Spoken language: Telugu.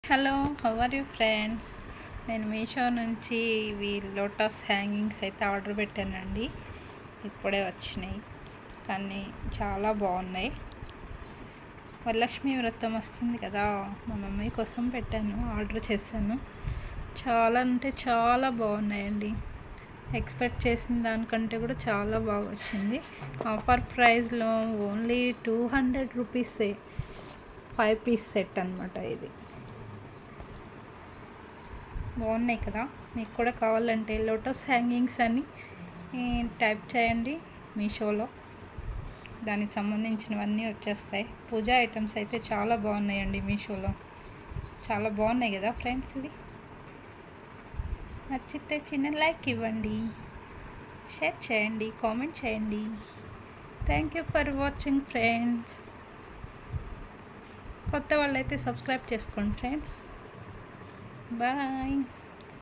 Hello, how are you friends? నేను మీషో నుంచి ఇవి లోటస్ హ్యాంగింగ్స్ అయితే ఆర్డర్ పెట్టానండి. ఇప్పుడే వచ్చినాయి, కానీ చాలా బాగున్నాయి. వరలక్ష్మి వ్రతం వస్తుంది కదా, మా మమ్మీ కోసం పెట్టాను, ఆర్డర్ చేశాను. చాలా అంటే చాలా బాగున్నాయండి. ఎక్స్పెక్ట్ చేసిన దానికంటే కూడా చాలా బాగా వచ్చింది. ఆఫర్ ప్రైస్లో ఓన్లీ 200 రూపీసే. 5 పీస్ సెట్ అనమాట ఇది. బాగున్నాయి కదా. మీకు కూడా కావాలంటే లోటస్ హ్యాంగింగ్స్ అని టైప్ చేయండి మీషోలో. దానికి సంబంధించినవన్నీ వచ్చేస్తాయి. పూజా ఐటమ్స్ అయితే చాలా బాగున్నాయండి మీషోలో. చాలా బాగున్నాయి కదా ఫ్రెండ్స్. ఇవి నచ్చితే చిన్న లైక్ ఇవ్వండి, షేర్ చేయండి, కామెంట్ చేయండి. Thank you for watching friends. కొత్త వాళ్ళైతే సబ్స్క్రైబ్ చేసుకోండి ఫ్రెండ్స్. బాయ్.